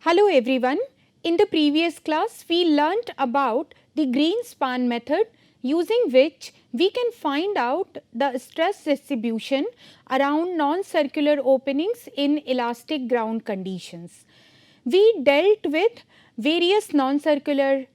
Hello everyone. In the previous class, we learnt about the Greenspan method, using which we can find out the stress distribution around non-circular openings in elastic ground conditions. We dealt with various non-circular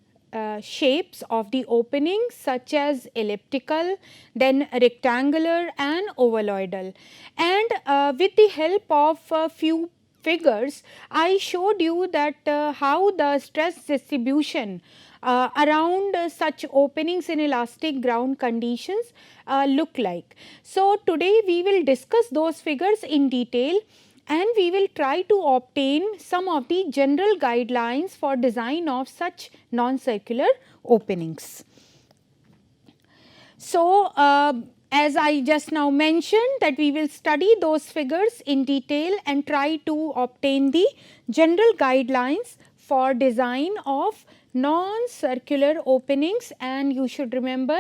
shapes of the openings such as elliptical, then rectangular and ovaloidal, and with the help of a few figures I showed you that how the stress distribution around such openings in elastic ground conditions look like. So, today we will discuss those figures in detail and we will try to obtain some of the general guidelines for design of such non-circular openings. So, as I just now mentioned that we will study those figures in detail and try to obtain the general guidelines for design of non-circular openings, and you should remember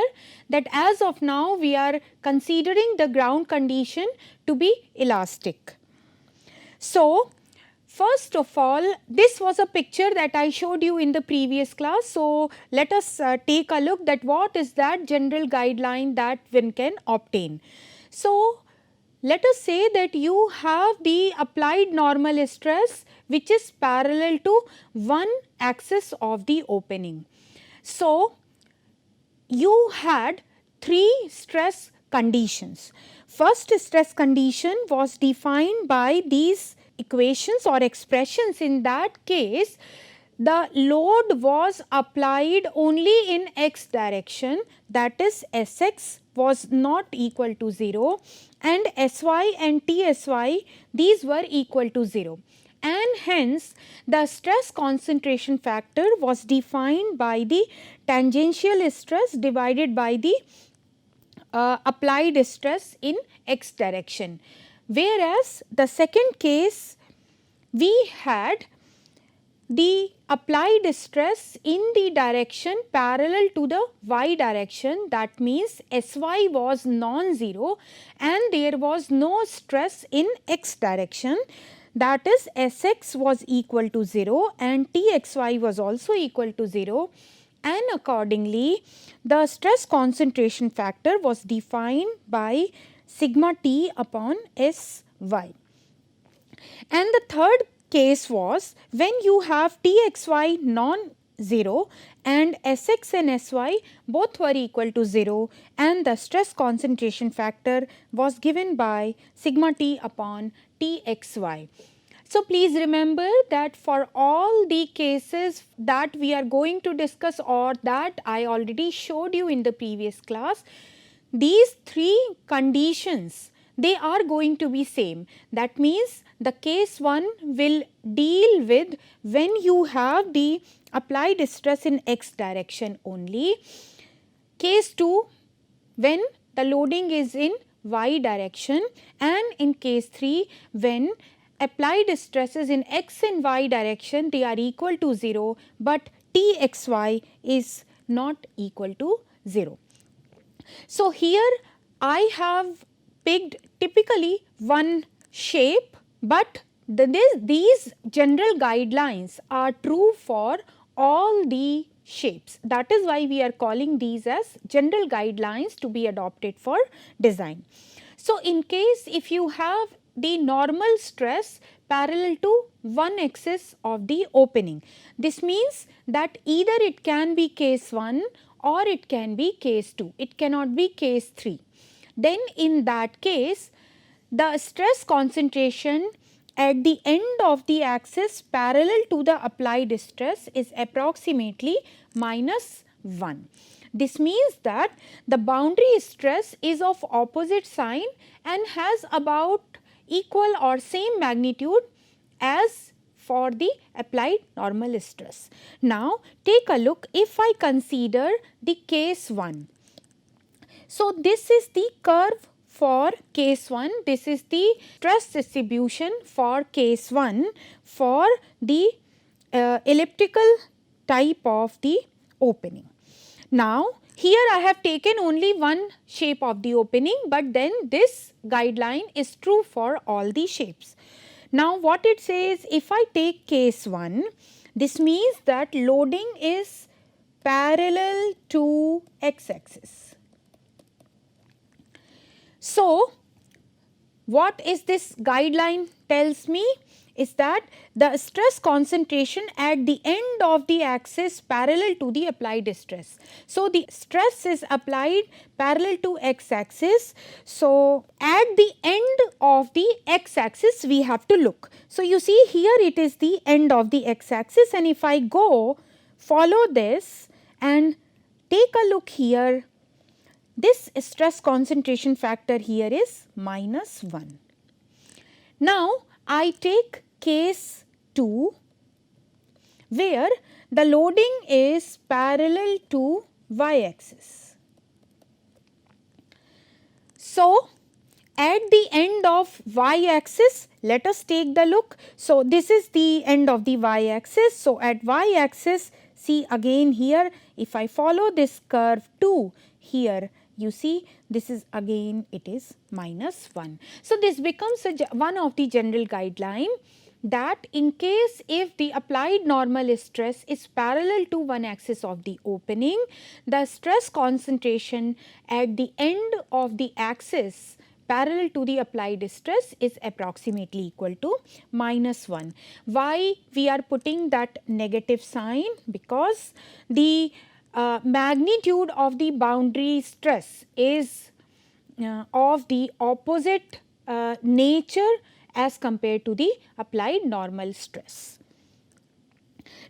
that as of now we are considering the ground condition to be elastic. So, first of all, this was a picture that I showed you in the previous class. So, let us take a look that what is that general guideline that one can obtain. So, let us say that you have the applied normal stress which is parallel to one axis of the opening. So, you had three stress conditions. First stress condition was defined by these equations or expressions. In that case, the load was applied only in x direction, that is Sx was not equal to 0 and Sy and Tsy, these were equal to 0. And hence the stress concentration factor was defined by the tangential stress divided by the applied stress in x direction. Whereas the second case we had the applied stress in the direction parallel to the y direction, that means Sy was non-zero and there was no stress in x direction, that is Sx was equal to 0 and Txy was also equal to 0, and accordingly the stress concentration factor was defined by sigma t upon Sy. And the third case was when you have Txy non-zero and Sx and Sy both were equal to 0 and the stress concentration factor was given by sigma t upon Txy. So, please remember that for all the cases that we are going to discuss or that I already showed you in the previous class, these three conditions, they are going to be same. That means the case 1 will deal with when you have the applied stress in x direction only. Case 2 when the loading is in y direction, and in case 3 when applied stresses in x and y direction they are equal to 0, but Txy is not equal to 0. So, here I have picked typically one shape, but these general guidelines are true for all the shapes. That is why we are calling these as general guidelines to be adopted for design. So, in case if you have the normal stress parallel to one axis of the opening, this means that either it can be case 1 or it can be case 2, it cannot be case 3. Then in that case the stress concentration at the end of the axis parallel to the applied stress is approximately minus 1. This means that the boundary stress is of opposite sign and has about equal or same magnitude as for the applied normal stress. Now, take a look if I consider the case 1. So, this is the curve for case 1, this is the stress distribution for case 1 for the elliptical type of the opening. Now, here I have taken only one shape of the opening, but then this guideline is true for all the shapes. Now what it says, if I take case 1, this means that loading is parallel to x axis. So what is this guideline tells me is that the stress concentration at the end of the axis parallel to the applied stress. So the stress is applied parallel to x axis. So at the end of the x axis we have to look. So you see here it is the end of the x axis, and if I go follow this and take a look here, this stress concentration factor here is -1. Now I take case 2 where the loading is parallel to y axis. So at the end of y axis, let us take the look. So this is the end of the y axis. So at y axis, see again here, if I follow this curve 2 here, you see this is again it is -1. So this becomes one of the general guideline that in case if the applied normal stress is parallel to one axis of the opening, the stress concentration at the end of the axis parallel to the applied stress is approximately equal to -1. Why we are putting that negative sign? Because the magnitude of the boundary stress is of the opposite nature as compared to the applied normal stress.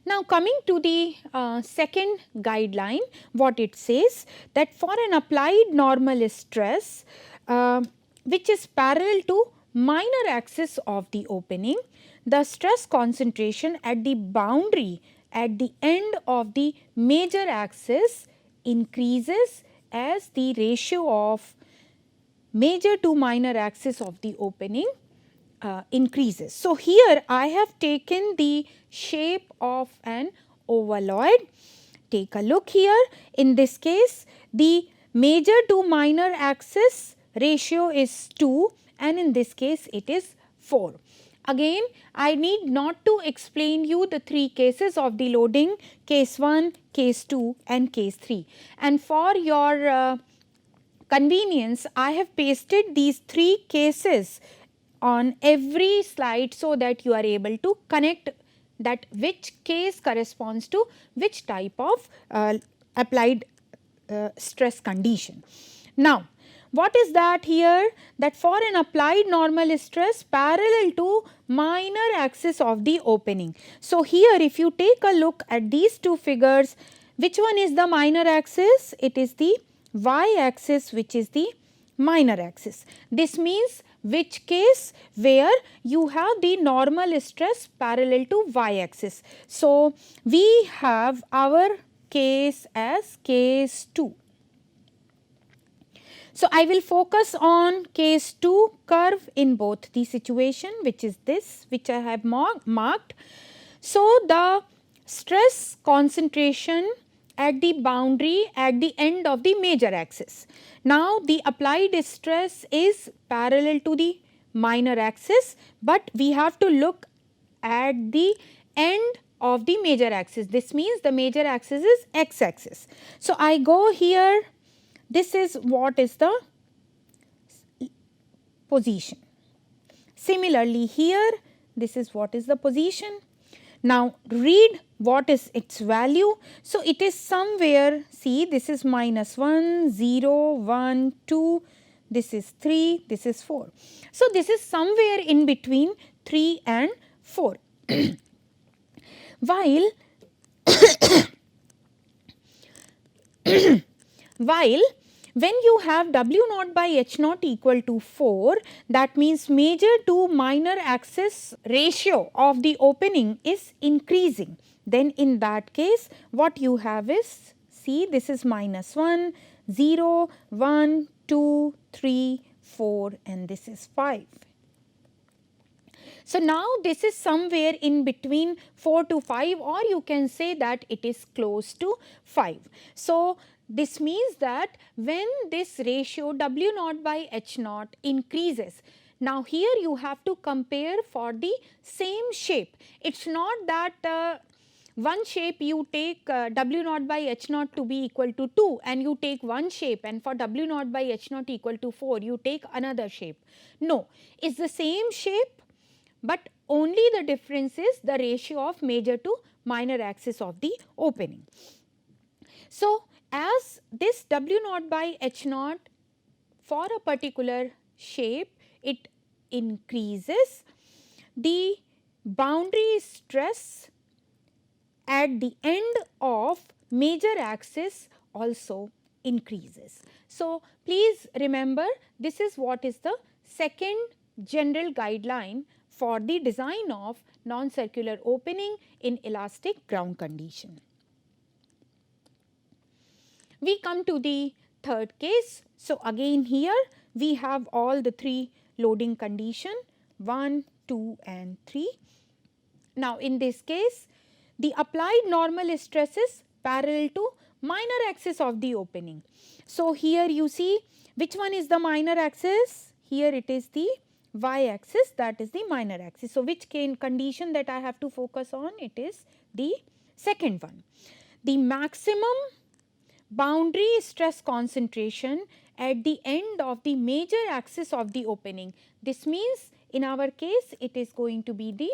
Now coming to the second guideline, what it says that for an applied normal stress which is parallel to minor axis of the opening, the stress concentration at the boundary at the end of the major axis increases as the ratio of major to minor axis of the opening increases. So here I have taken the shape of an ovaloid. Take a look here. In this case, the major to minor axis ratio is 2, and in this case it is 4. Again, I need not to explain you the 3 cases of the loading, case 1, case 2 and case 3. And for your convenience, I have pasted these 3 cases on every slide so that you are able to connect that which case corresponds to which type of applied stress condition. Now, what is that here? That for an applied normal stress parallel to minor axis of the opening. So here if you take a look at these 2 figures, which one is the minor axis? It is the y axis, which is the minor axis. This means which case? Where you have the normal stress parallel to y axis. So we have our case as case 2. So I will focus on case 2 curve in both the situation, which is this, which I have marked. So the stress concentration at the boundary at the end of the major axis. Now the applied stress is parallel to the minor axis, but we have to look at the end of the major axis. This means the major axis is x axis. So I go here. This is what is the position. Similarly here, this is what is the position. Now read what is its value. So it is somewhere, see this is -1, 0, 1, 2, this is 3, this is 4. So this is somewhere in between 3 and 4. While when you have W naught by H naught equal to 4, that means major to minor axis ratio of the opening is increasing. Then in that case, what you have is, see this is -1, 0, 1, 2, 3, 4 and this is 5. So now this is somewhere in between 4 to 5, or you can say that it is close to 5. So this means that when this ratio W naught by H naught increases, Now here you have to compare for the same shape. It's not that one shape you take W naught by H naught to be equal to 2 and you take one shape, and for W naught by H naught equal to 4 you take another shape. No, it's the same shape, but only the difference is the ratio of major to minor axis of the opening. So as this W naught by H naught for a particular shape, it increases, the boundary stress at the end of major axis also increases. So please remember, this is what is the second general guideline for the design of non-circular opening in elastic ground condition. We come to the third case. So again here we have all the three loading condition 1, 2 and 3. Now in this case the applied normal stress is parallel to minor axis of the opening. So here you see which one is the minor axis? Here it is the y axis, that is the minor axis. So which condition that I have to focus on? It is the second one. The maximum boundary stress concentration at the end of the major axis of the opening. This means in our case it is going to be the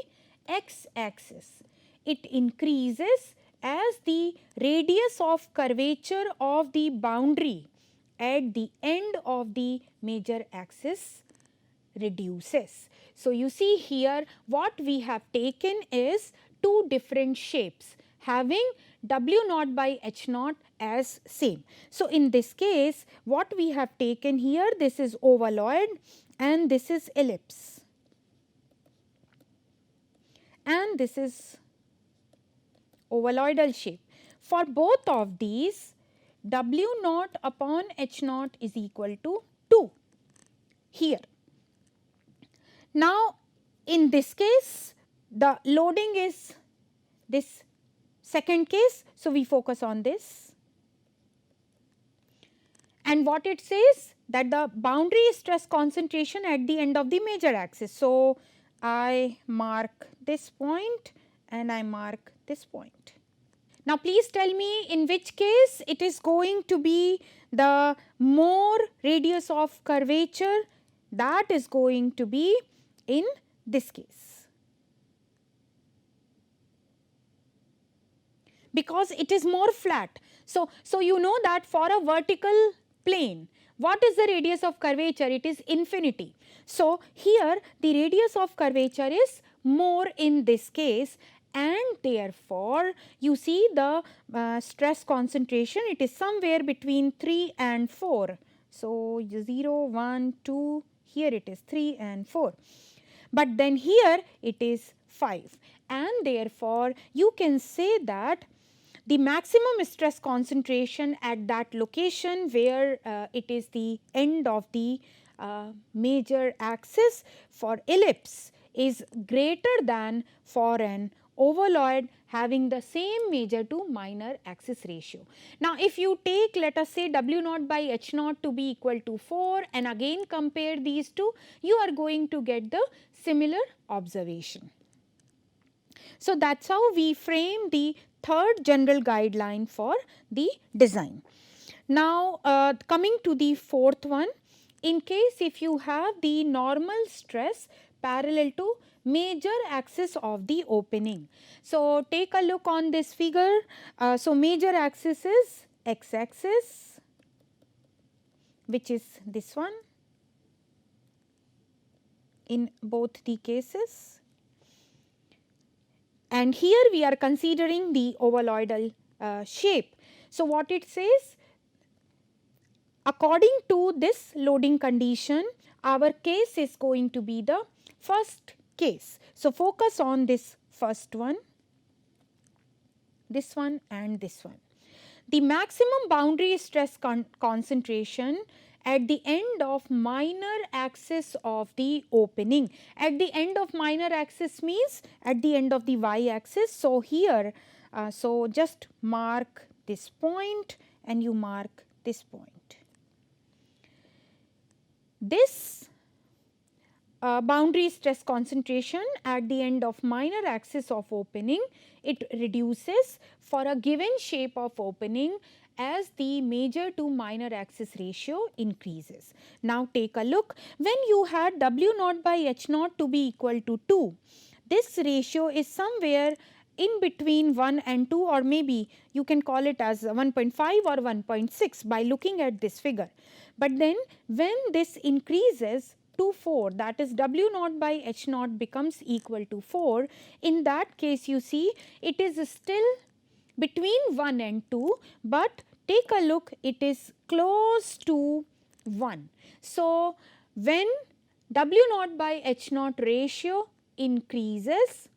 x axis. It increases as the radius of curvature of the boundary at the end of the major axis reduces. So you see here what we have taken is two different shapes having W naught by H naught as same. So in this case what we have taken here, this is ovaloid and this is ellipse and this is ovaloidal shape. For both of these W naught upon H naught is equal to 2 here. Now in this case the loading is this second case, so we focus on this, and what it says that the boundary stress concentration at the end of the major axis. So I mark this point and I mark this point. Now please tell me in which case it is going to be the more radius of curvature. That is going to be in this case, because it is more flat. So you know that for a vertical plane, what is the radius of curvature? It is infinity. So here the radius of curvature is more in this case, and therefore you see the stress concentration, it is somewhere between 3 and 4. So 0, 1, 2, here it is 3 and 4. But then here it is 5, and therefore you can say that the maximum stress concentration at that location where it is the end of the major axis for ellipse is greater than for an ovaloid having the same major to minor axis ratio. Now if you take, let us say, W naught by H naught to be equal to 4 and again compare these two, you are going to get the similar observation. So that is how we frame the third general guideline for the design. Now coming to the fourth one, in case if you have the normal stress parallel to major axis of the opening. So take a look on this figure. So major axis is x axis, which is this one in both the cases, and here we are considering the ovaloidal shape. So what it says, according to this loading condition, our case is going to be the first case. So focus on this first one, this one and this one. The maximum boundary stress concentration at the end of minor axis of the opening. At the end of minor axis means at the end of the y axis. So here, so just mark this point and you mark this point. This boundary stress concentration at the end of minor axis of opening, it reduces for a given shape of opening as the major to minor axis ratio increases. Now take a look, when you had W naught by H naught to be equal to 2, this ratio is somewhere in between 1 and 2, or maybe you can call it as 1.5 or 1.6 by looking at this figure. But then when this increases to 4, that is W naught by H naught becomes equal to 4, in that case you see it is still between 1 and 2, but take a look, it is close to 1. So when W naught by H naught ratio increases,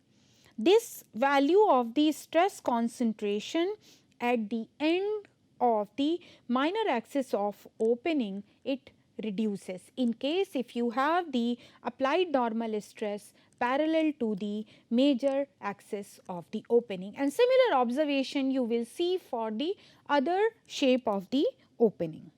this value of the stress concentration at the end of the minor axis of opening, it reduces. In case if you have the applied normal stress parallel to the major axis of the opening, and similar observation you will see for the other shape of the opening.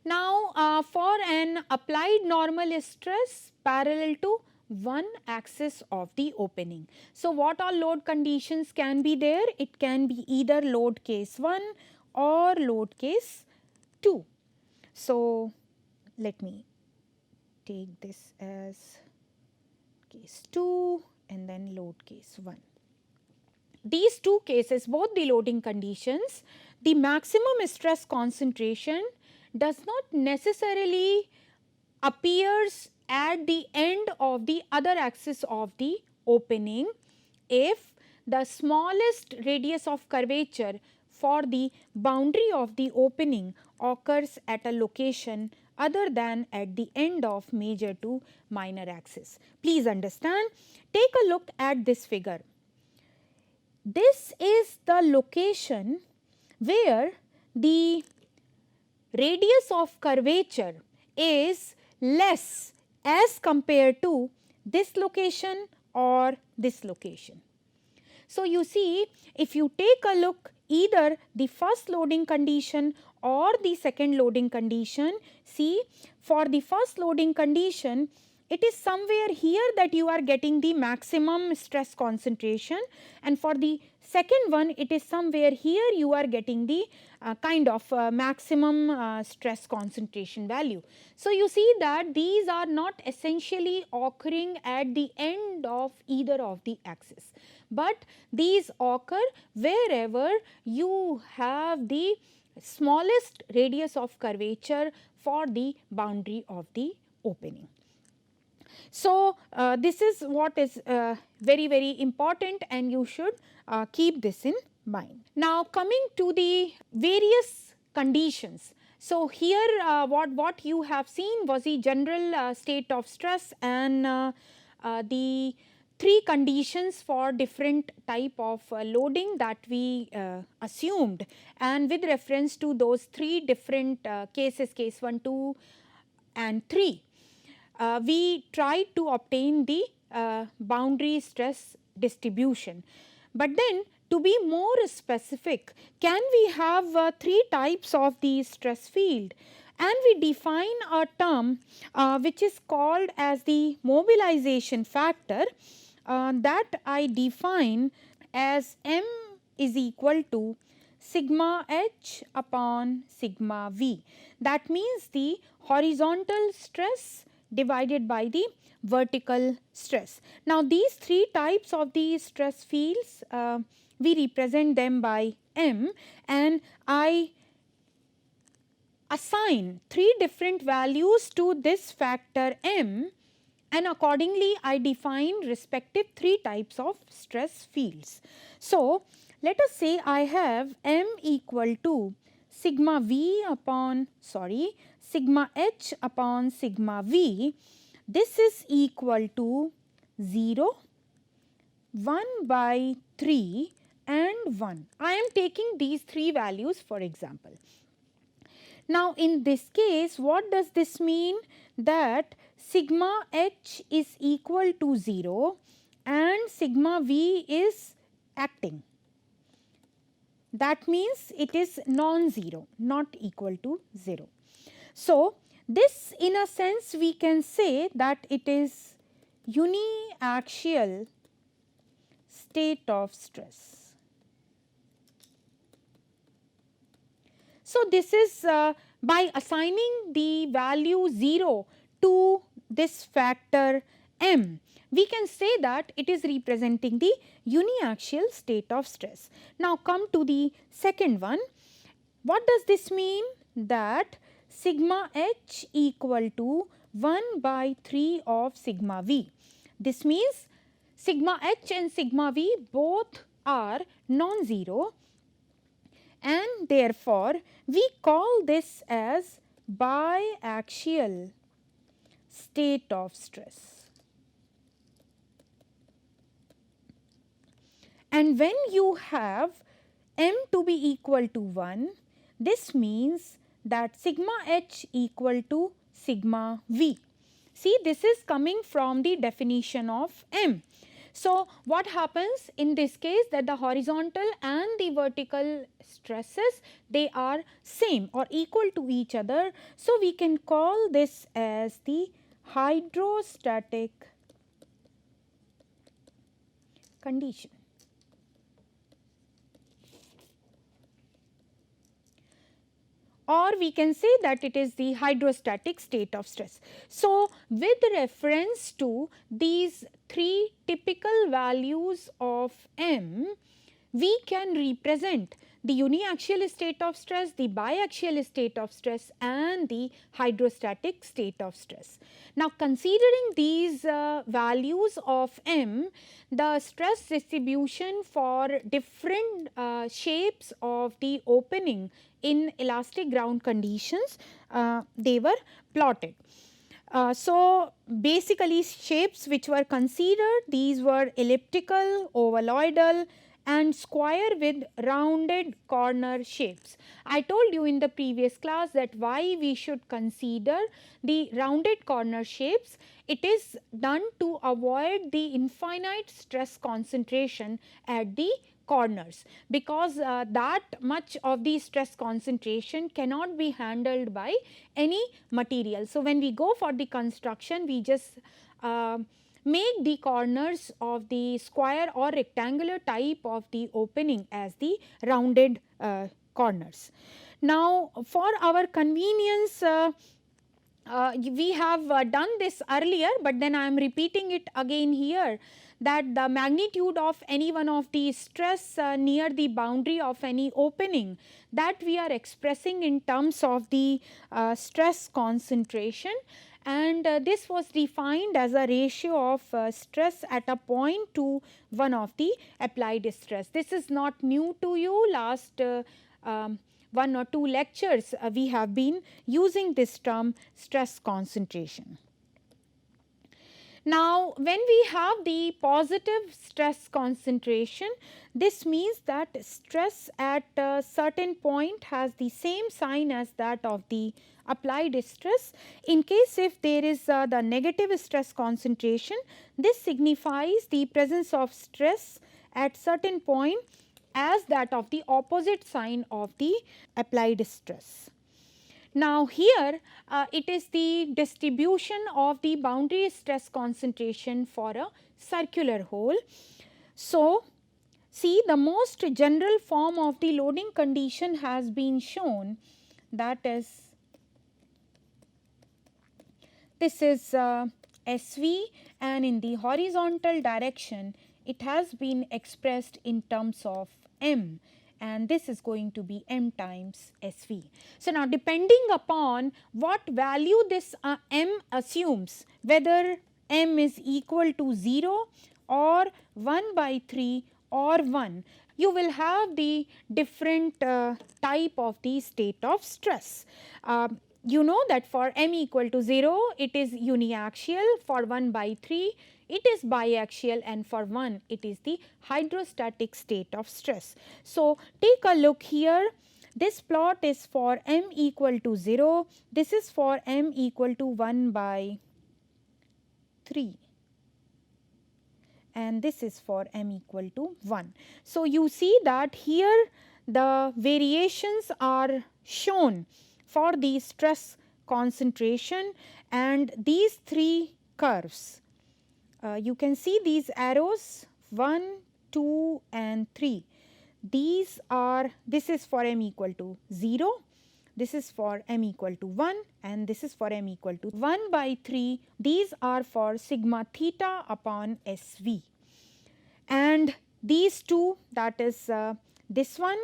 Now, for an applied normal stress parallel to one axis of the opening. So, what all load conditions can be there? It can be either load case 1 or load case 2. So, let me take this as case 2 and then load case 1. These two cases, both the loading conditions, the maximum stress concentration does not necessarily appears at the end of the other axis of the opening if the smallest radius of curvature for the boundary of the opening occurs at a location other than at the end of major to minor axis. Please understand, take a look at this figure. This is the location where the radius of curvature is less as compared to this location or this location. So, you see, if you take a look either the first loading condition or the second loading condition, see, for the first loading condition, it is somewhere here that you are getting the maximum stress concentration, and for the second one it is somewhere here you are getting the kind of maximum stress concentration value. So, you see that these are not essentially occurring at the end of either of the axis, but these occur wherever you have the smallest radius of curvature for the boundary of the opening. So, this is what is very important, and you should keep this in mind. Now, coming to the various conditions. So, here what you have seen was the general state of stress and the three conditions for different type of loading that we assumed, and with reference to those three different cases, case 1, 2 and 3. We tried to obtain the boundary stress distribution. But then, to be more specific, can we have three types of the stress field? And we define a term which is called as the mobilization factor that I define as M is equal to sigma H upon sigma V. That means the horizontal stress divided by the vertical stress. Now, these three types of the stress fields, we represent them by M, and I assign three different values to this factor M, and accordingly I define respective three types of stress fields. So, let us say I have M equal to sigma H upon sigma V. This is equal to 0, 1 by 3 and 1. I am taking these three values for example. Now, in this case, what does this mean? That sigma H is equal to 0 and sigma V is acting. That means it is non-zero, not equal to 0. So, This in a sense we can say that it is uniaxial state of stress. So, this is by assigning the value 0 to this factor m, we can say that it is representing the uniaxial state of stress. Now, come to the second one. What does this mean? That sigma h equal to 1 by 3 of sigma v. This means sigma h and sigma v both are non-zero, and therefore, we call this as biaxial state of stress. And when you have m to be equal to 1, this means that sigma h equal to sigma v. See, this is coming from the definition of m. So, what happens in this case, that the horizontal and the vertical stresses, they are same or equal to each other. So, we can call this as the hydrostatic condition. Or we can say that it is the hydrostatic state of stress. So, with reference to these three typical values of m, we can represent the uniaxial state of stress, the biaxial state of stress, and the hydrostatic state of stress. Now, considering these values of m, the stress distribution for different shapes of the opening in elastic ground conditions, they were plotted. So, basically shapes which were considered, these were elliptical, ovaloidal, and square with rounded corner shapes. I told you in the previous class that why we should consider the rounded corner shapes. It is done to avoid the infinite stress concentration at the corners, because that much of the stress concentration cannot be handled by any material. So, when we go for the construction, we just make the corners of the square or rectangular type of the opening as the rounded corners. Now, for our convenience, we have done this earlier, but then I am repeating it again here, that the magnitude of any one of the stress near the boundary of any opening, that we are expressing in terms of the stress concentration, and this was defined as a ratio of stress at a point to one of the applied stress. This is not new to you. Last one or two lectures we have been using this term stress concentration. Now, when we have the positive stress concentration, this means that stress at a certain point has the same sign as that of the applied stress. In case if there is the negative stress concentration, this signifies the presence of stress at certain point as that of the opposite sign of the applied stress. Now, here it is the distribution of the boundary stress concentration for a circular hole. So, see, the most general form of the loading condition has been shown, that is, this is SV, and in the horizontal direction it has been expressed in terms of m, and this is going to be m times SV. So, now depending upon what value this m assumes, whether m is equal to 0 or 1 by 3 or 1, you will have the different type of the state of stress. You know that for m equal to 0, it is uniaxial, for 1 by 3 it is biaxial, and for 1 it is the hydrostatic state of stress. So, take a look here. This plot is for m equal to 0, this is for m equal to 1 by 3, and this is for m equal to 1. So, you see that here the variations are shown for the stress concentration, and these three curves, you can see these arrows 1, 2 and 3. These are, this is for m equal to 0, this is for m equal to 1 and this is for m equal to 1 by 3. These are for sigma theta upon SV. And these two, that is this one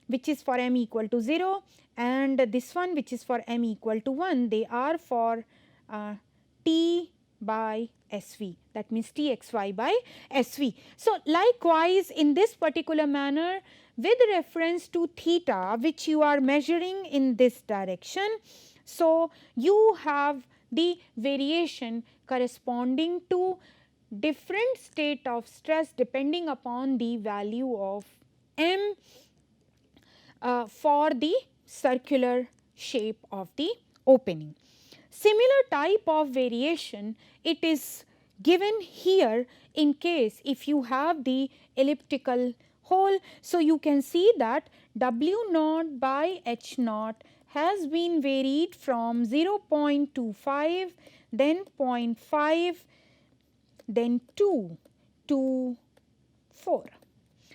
which is for m equal to 0 and this one which is for m equal to 1, they are for t by SV, that means Txy by SV. So likewise in this particular manner, with reference to theta which you are measuring in this direction, so you have the variation corresponding to different state of stress depending upon the value of m for the circular shape of the opening. Similar type of variation it is given here in case if you have the elliptical hole. So you can see that W naught by H naught has been varied from 0.25, then 0.5, then 2 to 4.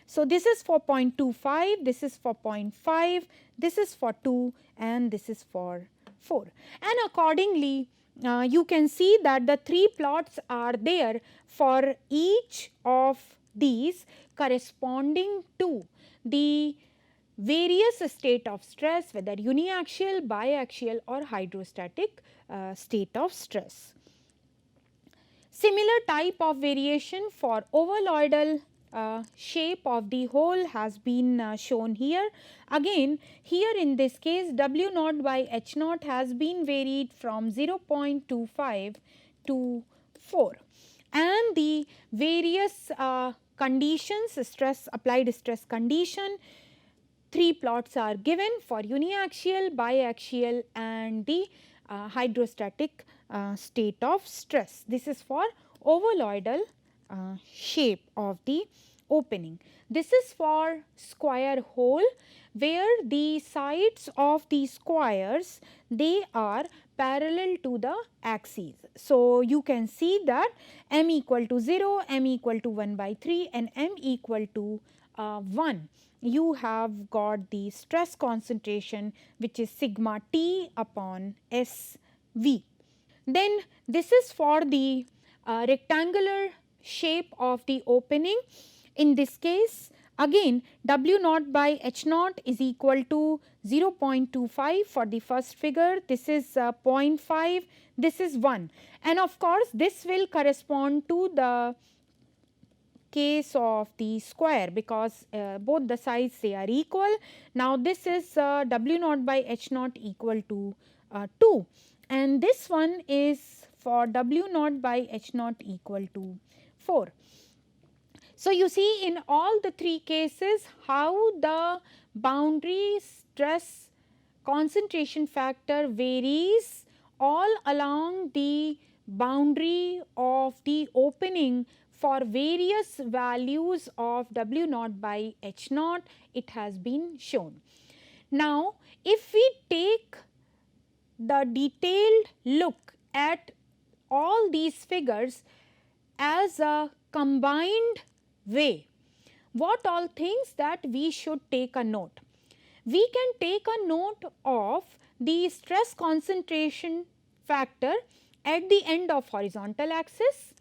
So this is for 0.25, this is for 0.5, this is for 2 and this is for 4. And accordingly, you can see that the three plots are there for each of these corresponding to the various state of stress, whether uniaxial, biaxial or hydrostatic state of stress. Similar type of variation for ovoidal shape of the hole has been shown here. Again, here in this case W naught by H naught has been varied from 0.25 to 4, and the various conditions, stress, applied stress condition, three plots are given for uniaxial, biaxial and the hydrostatic state of stress. This is for ovoidal shape of the opening. This is for square hole where the sides of the squares, they are parallel to the axes. So you can see that m equal to 0, m equal to 1 by 3 and m equal to 1. You have got the stress concentration which is sigma T upon SV. Then this is for the rectangular shape of the opening. In this case, again W naught by H naught is equal to 0.25 for the first figure, this is 0.5, this is 1, and of course this will correspond to the case of the square because both the sides they are equal. Now this is W naught by H naught equal to 2, and this one is for W naught by H naught equal to 4. So you see in all the three cases how the boundary stress concentration factor varies all along the boundary of the opening for various values of W naught by H naught, it has been shown. Now if we take the detailed look at all these figures as a combined way, what all things that we should take a note? We can take a note of the stress concentration factor at the end of horizontal axis,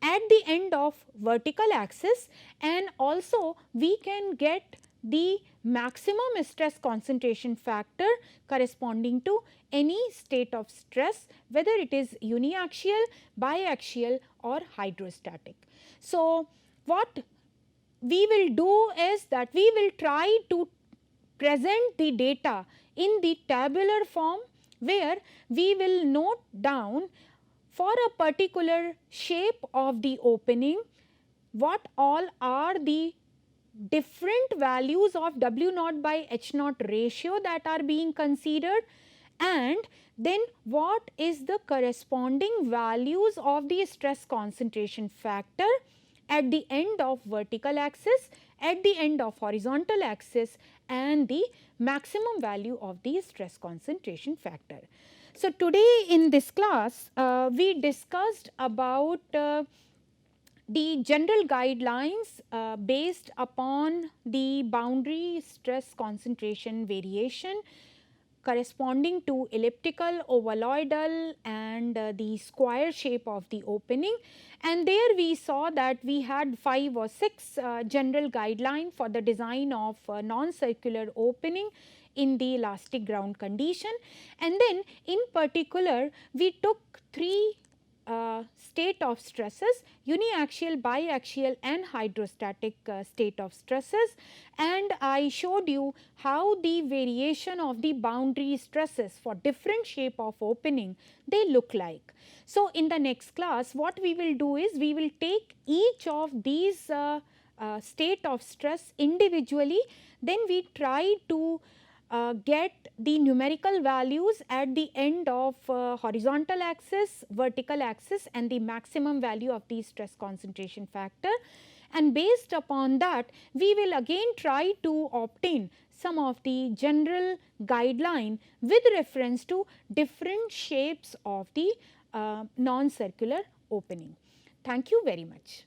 at the end of vertical axis, and also we can get the maximum stress concentration factor corresponding to any state of stress, whether it is uniaxial, biaxial or hydrostatic. So what we will do is that we will try to present the data in the tabular form where we will note down for a particular shape of the opening what all are the different values of W naught by H naught ratio that are being considered, and then what is the corresponding values of the stress concentration factor at the end of vertical axis at the end of horizontal axis and the maximum value of the stress concentration factor. So, today in this class we discussed about the general guidelines based upon the boundary stress concentration variation corresponding to elliptical, ovaloidal and the square shape of the opening, and there we saw that we had 5 or 6 general guideline for the design of non-circular opening in the elastic ground condition, and then in particular we took 3 state of stresses: uniaxial, biaxial and hydrostatic state of stresses, and I showed you how the variation of the boundary stresses for different shape of opening they look like. So, in the next class what we will do is we will take each of these state of stress individually, then we try to get the numerical values at the end of horizontal axis, vertical axis and the maximum value of the stress concentration factor, and based upon that we will again try to obtain some of the general guideline with reference to different shapes of the non-circular opening. Thank you very much.